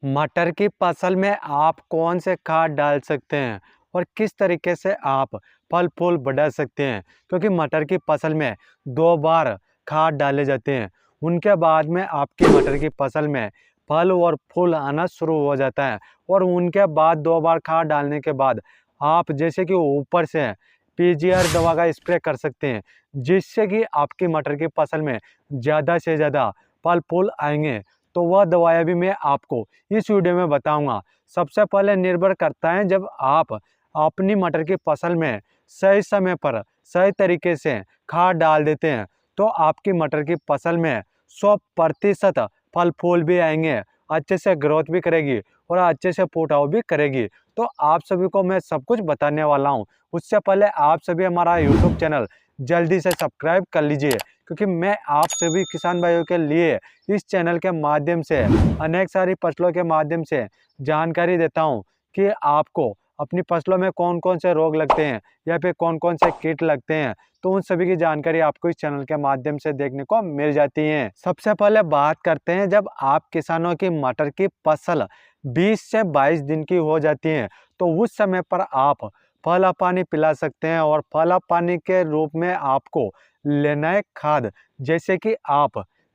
मटर की फसल में आप कौन से खाद डाल सकते हैं और किस तरीके से आप फल फूल बढ़ा सकते हैं, क्योंकि मटर की फसल में 2 बार खाद डाले जाते हैं। उनके बाद में आपकी मटर की फसल में फल और फूल आना शुरू हो जाता है और उनके बाद 2 बार खाद डालने के बाद आप जैसे कि ऊपर से पीजीआर दवा का स्प्रे कर सकते हैं, जिससे कि आपकी मटर की फसल में ज़्यादा से ज़्यादा फल फूल आएंगे। तो वह दवाएं भी मैं आपको इस वीडियो में बताऊंगा। सबसे पहले निर्भर करता है, जब आप अपनी मटर की फसल में सही समय पर सही तरीके से खाद डाल देते हैं तो आपकी मटर की फसल में 100% फल फूल भी आएंगे, अच्छे से ग्रोथ भी करेगी और अच्छे से फूटाव भी करेगी। तो आप सभी को मैं सब कुछ बताने वाला हूँ। उससे पहले आप सभी हमारा यूट्यूब चैनल जल्दी से सब्सक्राइब कर लीजिए, क्योंकि मैं आप सभी किसान भाइयों के लिए इस चैनल के माध्यम से अनेक सारी फसलों के माध्यम से जानकारी देता हूं कि आपको अपनी फसलों में कौन कौन से रोग लगते हैं या फिर कौन कौन से कीट लगते हैं, तो उन सभी की जानकारी आपको इस चैनल के माध्यम से देखने को मिल जाती है। सबसे पहले बात करते हैं, जब आप किसानों की मटर की फसल 20 से 22 दिन की हो जाती है तो उस समय पर आप फल पानी पिला सकते हैं और फल पानी के रूप में आपको लेना है खाद। जैसे कि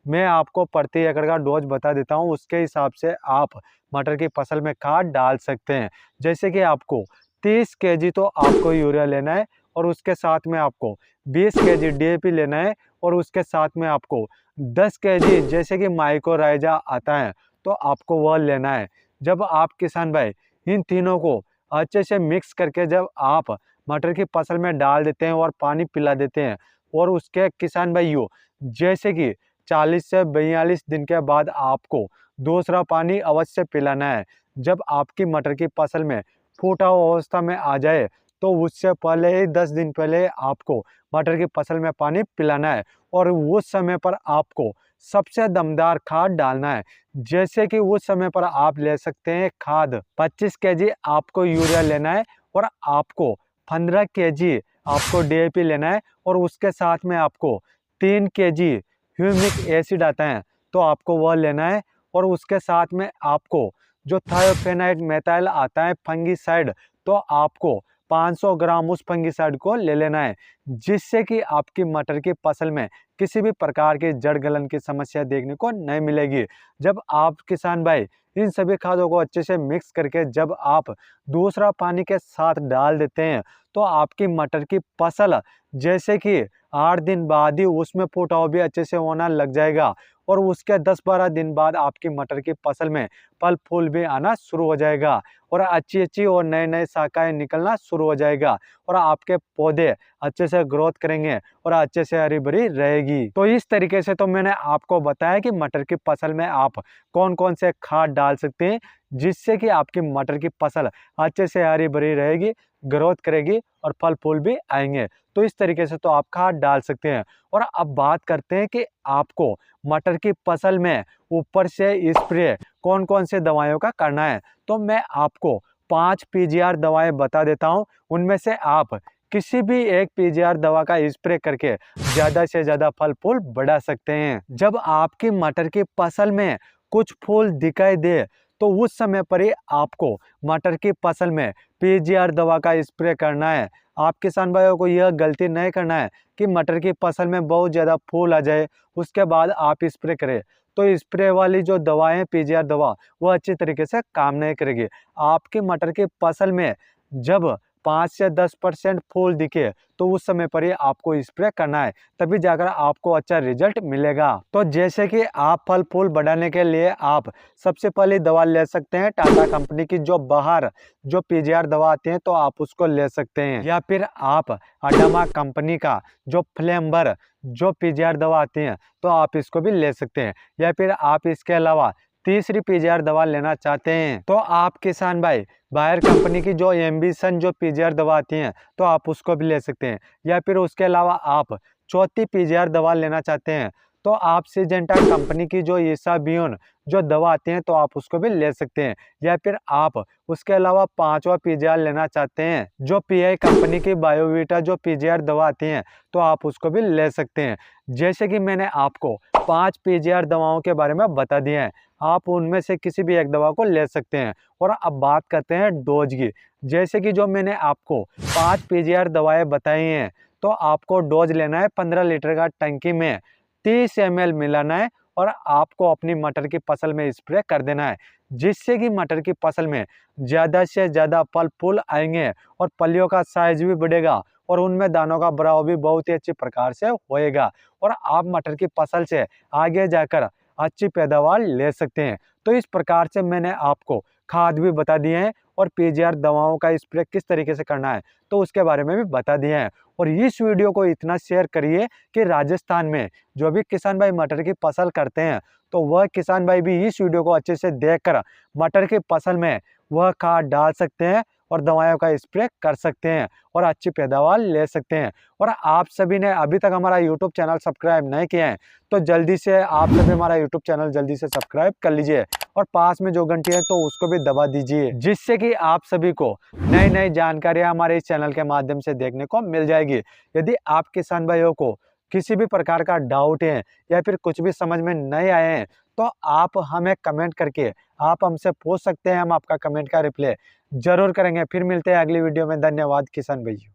मैं आपको प्रति एकड़ का डोज बता देता हूं, उसके हिसाब से आप मटर की फसल में खाद डाल सकते हैं। जैसे कि आपको 30 केजी तो आपको यूरिया लेना है और उसके साथ में आपको 20 केजी डीएपी लेना है और उसके साथ में आपको 10 केजी जैसे कि माइक्रोराइजा आता है तो आपको वह लेना है। जब आप किसान भाई इन तीनों को अच्छे से मिक्स करके जब आप मटर की फसल में डाल देते हैं और पानी पिला देते हैं, और उसके किसान भाइयों जैसे कि 40 से 42 दिन के बाद आपको दूसरा पानी अवश्य पिलाना है। जब आपकी मटर की फसल में फूटाव अवस्था में आ जाए तो उससे पहले ही 10 दिन पहले आपको मटर की फसल में पानी पिलाना है और उस समय पर आपको सबसे दमदार खाद डालना है। जैसे कि उस समय पर आप ले सकते हैं खाद 25 केजी आपको यूरिया लेना है और आपको 15 केजी आपको डीएपी लेना है और उसके साथ में आपको 3 केजी ह्यूमिक एसिड आता है तो आपको वह लेना है और उसके साथ में आपको जो थायोफेनाइट मेथाइल आता है फंगिसाइड, तो आपको 500 ग्राम उस फंगिसाइड को ले लेना है, जिससे कि आपकी मटर की फसल में किसी भी प्रकार की जड़ गलन की समस्या देखने को नहीं मिलेगी। जब आप किसान भाई इन सभी खादों को अच्छे से मिक्स करके जब आप दूसरा पानी के साथ डाल देते हैं तो आपकी मटर की फसल जैसे कि 8 दिन बाद ही उसमें फुटाव भी अच्छे से होना लग जाएगा और उसके 10-12 दिन बाद आपकी मटर की फसल में फल फूल भी आना शुरू हो जाएगा और अच्छी अच्छी और नए नए शाखाएं निकलना शुरू हो जाएगा और आपके पौधे अच्छे से ग्रोथ करेंगे और अच्छे से हरी भरी रहेगी। तो इस तरीके से तो मैंने आपको बताया कि मटर की फसल में आप कौन कौन से खाद डाल सकते हैं, जिससे कि आपकी मटर की फसल अच्छे से हरी भरी रहेगी, ग्रोथ करेगी और फल फूल भी आएंगे। तो इस तरीके से तो आप खाद डाल सकते हैं। और अब बात करते हैं कि आपको मटर की फसल में ऊपर से स्प्रे कौन कौन से दवाइयों का करना है, तो मैं आपको 5 पीजीआर दवाएं बता देता हूं। उनमें से आप किसी भी एक पीजीआर दवा का स्प्रे करके ज्यादा से ज्यादा फल फूल बढ़ा सकते हैं। जब आपकी मटर की फसल में कुछ फूल दिखाई दे तो उस समय पर ही आपको मटर की फसल में पीजीआर दवा का स्प्रे करना है। आप किसान भाइयों को यह गलती नहीं करना है कि मटर की फसल में बहुत ज़्यादा फूल आ जाए उसके बाद आप स्प्रे करें, तो स्प्रे वाली जो दवाएं पीजीआर दवा वो अच्छी तरीके से काम नहीं करेगी। आपकी मटर की फसल में जब 5 से 10% फूल दिखे तो उस समय पर ही आपको स्प्रे करना है, तभी जाकर आपको अच्छा रिजल्ट मिलेगा। तो जैसे कि आप फल फूल बढ़ाने के लिए आप सबसे पहले दवा ले सकते हैं टाटा कंपनी की, जो बाहर जो पीजीआर दवा आती है तो आप उसको ले सकते हैं, या फिर आप अडामा कंपनी का जो फ्लेम्बर जो पीजीआर दवा आती है तो आप इसको भी ले सकते हैं, या फिर आप इसके अलावा तीसरी पीजीआर दवा लेना चाहते हैं तो आप किसान भाई बायर कंपनी की जो एम्बिशन जो पीजीआर दवा आती है तो आप उसको भी ले सकते हैं, या फिर उसके अलावा आप चौथी पीजीआर दवा लेना चाहते हैं तो आप सिजेंटा कंपनी की जो ईसाबियोन जो दवा आती है तो आप उसको भी ले सकते हैं, या फिर आप उसके अलावा 5वां पीजीआर लेना चाहते हैं जो पीआई कंपनी की बायोवीटा जो पीजीआर दवा आती है तो आप उसको भी ले सकते हैं। जैसे कि मैंने आपको 5 पीजीआर दवाओं के बारे में बता दिए हैं। आप उनमें से किसी भी एक दवा को ले सकते हैं। और अब बात करते हैं डोज की। जैसे कि जो मैंने आपको 5 पीजीआर दवाएं बताई हैं, तो आपको डोज लेना है 15 लीटर का टंकी में 30 ml मिलाना है और आपको अपनी मटर की फसल में स्प्रे कर देना है, जिससे कि मटर की फसल में ज़्यादा से ज़्यादा फल फूल आएंगे और फलियों का साइज भी बढ़ेगा और उनमें दानों का भराव भी बहुत ही अच्छी प्रकार से होएगा और आप मटर की फसल से आगे जाकर अच्छी पैदावार ले सकते हैं। तो इस प्रकार से मैंने आपको खाद भी बता दिए हैं और पीजीआर दवाओं का स्प्रे किस तरीके से करना है तो उसके बारे में भी बता दिए हैं। और इस वीडियो को इतना शेयर करिए कि राजस्थान में जो भी किसान भाई मटर की फसल करते हैं, तो वह किसान भाई भी इस वीडियो को अच्छे से देखकर मटर की फसल में वह खाद डाल सकते हैं और दवाओं का स्प्रे कर सकते हैं और अच्छी पैदावार ले सकते हैं। और आप सभी ने अभी तक हमारा यूट्यूब चैनल सब्सक्राइब नहीं किया है, तो जल्दी से आप सभी हमारा यूट्यूब चैनल जल्दी से सब्सक्राइब कर लीजिए और पास में जो घंटी है तो उसको भी दबा दीजिए, जिससे कि आप सभी को नई नई जानकारियां हमारे इस चैनल के माध्यम से देखने को मिल जाएगी। यदि आप किसान भाइयों को किसी भी प्रकार का डाउट है या फिर कुछ भी समझ में नहीं आए हैं, तो आप हमें कमेंट करके आप हमसे पूछ सकते हैं। हम आपका कमेंट का रिप्लाई जरूर करेंगे। फिर मिलते हैं अगली वीडियो में। धन्यवाद किसान भाइयों।